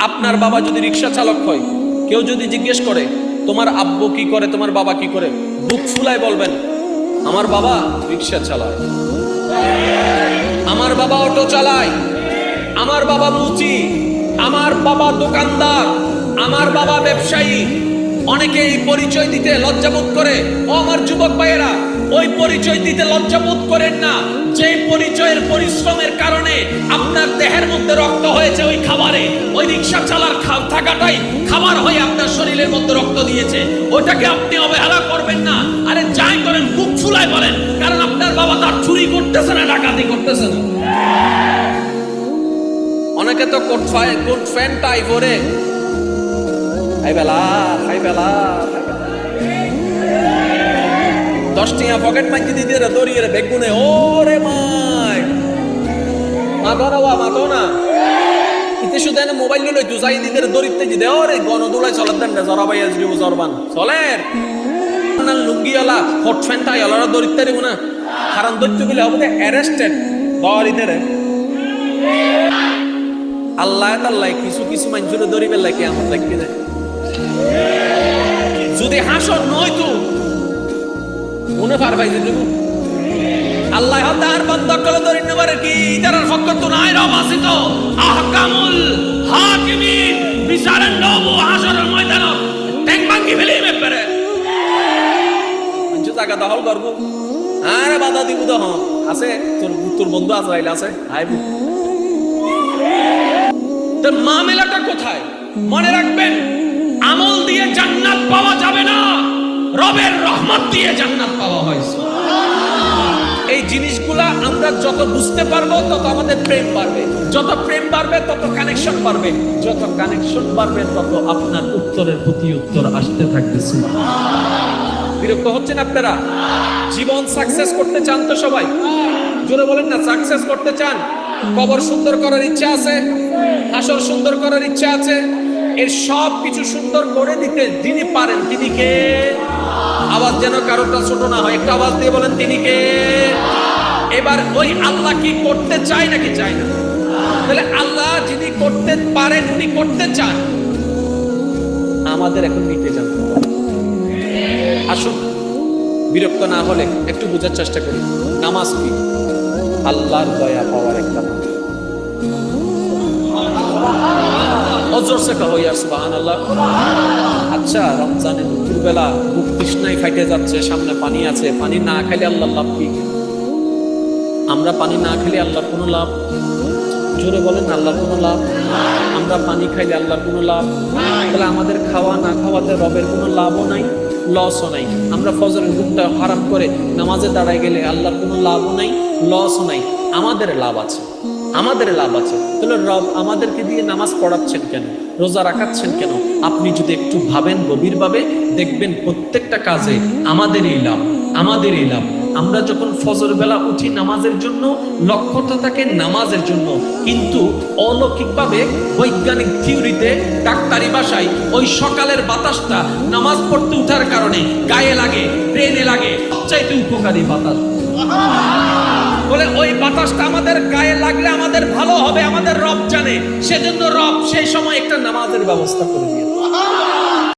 আপনার বাবা যদি রিক্সা চালক হয়, কেউ যদি জিজ্ঞেস করে তোমার আব্বু কি করে, তোমার বাবা কি করে, বুক ফুলায় বলবেন আমার বাবা রিক্সা চালায়, আমার বাবা অটো চালায়, আমার বাবা মুচি, আমার বাবা দোকানদার, আমার বাবা ব্যবসায়ী। অনেকে এই পরিচয় দিতে লজ্জাবোধ করে। ও আমার যুবক ভাইয়েরা, ওই পরিচয় দিতে লজ্জাবোধ করেন না। যে পরিচয়ের পরিশ্রমের কারণে আপনার দেহের মধ্যে রক্ত হয়েছে, ওই খাবারে, ওই রিক্সা চালার থাকাটাই খাবার হয়ে আপনার শরীরের মধ্যে রক্ত দিয়েছে, ওটাকে আপনি অবহেলা করবেন না। আরে যাই করেন বুক ফুলায় বলেন, কারণ আপনার বাবা তার চুরি করতেছে না, ডাকাতি করতেছে না। অনেকে তো কোট প্যান্ট টাই পরে বেলা 10 টিয়া পকেট মাইকে দিতে দড়িয়ে বেগুনে ওরে মাই মাতো না ইতে শুধু এনে মোবাইল লই দুজাই দিতে দড়িতে দিতে ওরে গণদুলাই চলার দেন জরা ভাই আজকে জরবান চলের না লুঙ্গিওয়ালা কোট প্যান্ট টাই ওলারা দড়িতে দিব না, কারণ দৈত্য গেলে হবে অ্যারেস্টেড দড়িতে রে। আল্লাহ তাআলা কিছু কিছু মানুষের দড়িবে লাগে আমার লাগবে না। যদি হাসর নয় তো মনে পারবাই যে দেব আল্লাহ তার বান্দা কল দরিন নবরে কি তার হক তো নাই রবাসিত আহকামুল হাকিমিন বিচারের নব হাসরের ময়দান ট্যাং ভাঙি ফেলে মেপরে মঞ্চ জায়গা দখল করব। আরে বাধা দিব তো আছে তোর বন্ধু আজরাইল আছে আইব। তো মামলাটা কোথায়? মনে রাখবেন, আমল দিয়ে জান্নাত পাওয়া যাবে না, রবের রহমত দিয়ে জান্নাত পাওয়া হয়। এই জিনিসগুলা আমরা যত বুঝতে পারবো তত আমাদের প্রেম বাড়বে, যত প্রেম বাড়বে তত কানেকশন বাড়বে, যত কানেকশন বাড়বে তত আপনার উত্তরের প্রতি উত্তর আসতে থাকবে। বিরক্ত হচ্ছেন আপনারা? জীবন সাকসেস করতে চান তো সবাই? জোরে বলেন না, সাকসেস করতে চান? কবর সুন্দর করার ইচ্ছা আছে, হাসর সুন্দর করার ইচ্ছা আছে, এর সব কিছু সুন্দর করে দিতে যিনি পারেন তিনি কে? আওয়াজ যেন কারোটা ছোট না হয়, একটু আওয়াজ দিয়ে বলেন তিনি কে? এবার ওই আল্লাহ কি করতে চায় নাকি চায় না? তাহলে আল্লাহ যিনি করতে পারেন, উনি করতে চান, আমাদের এখন নিতে জানতে হবে। আসুন বিরক্ত না হলে একটু বোঝার চেষ্টা করি, নামাজ কি? আল্লাহর দয়া পাওয়ার একটা নাম। আচ্ছা, রমজানের দুপুরবেলা বুক তৃষ্ণায় ফাইটে যাচ্ছে, সামনে পানি আছে, পানি না খাইলে আল্লাহর লাভ কি? আমরা পানি না খাইলে আল্লাহর কোনো লাভ? জোরে বলেন, আল্লাহর কোনো লাভ? আমরা পানি খাইলে আল্লাহর কোনো লাভ? তাহলে আমাদের খাওয়া না খাওয়াতে রবের কোনো লাভও নাই, লসও নাই। আমরা ফজরের ঘুমটা হারাম করে নামাজে দাঁড়ায় গেলে আল্লাহর কোনো লাভও নাই, লসও নাই। আমাদের লাভ আছে, আমাদের লাভ আছে। তাহলে রব আমাদেরকে দিয়ে নামাজ পড়াচ্ছেন কেন, রোজা রাখাচ্ছেন কেন? আপনি যদি একটু ভাবেন গভীরভাবে, দেখবেন প্রত্যেকটা কাজে আমাদেরই লাভ, আমাদেরই লাভ। আমরা যখন ফজর বেলা উঠি নামাজের জন্য, লক্ষ্যটা থাকে নামাজের জন্য, কিন্তু অলৌকিকভাবে বৈজ্ঞানিক থিওরিতে, ডাক্তারি ভাষায় ওই সকালের বাতাসটা নামাজ পড়তে উঠার কারণে গায়ে লাগে, ব্রেনে লাগে, সবচাইতে উপকারী বাতাস। বলে ওই বাতাসটা আমাদের গায়ে লাগলে আমাদের ভালো হবে, আমাদের রব জানে। সেজন্য রব সেই সময় একটা নামাজের ব্যবস্থা করে দিয়েছে।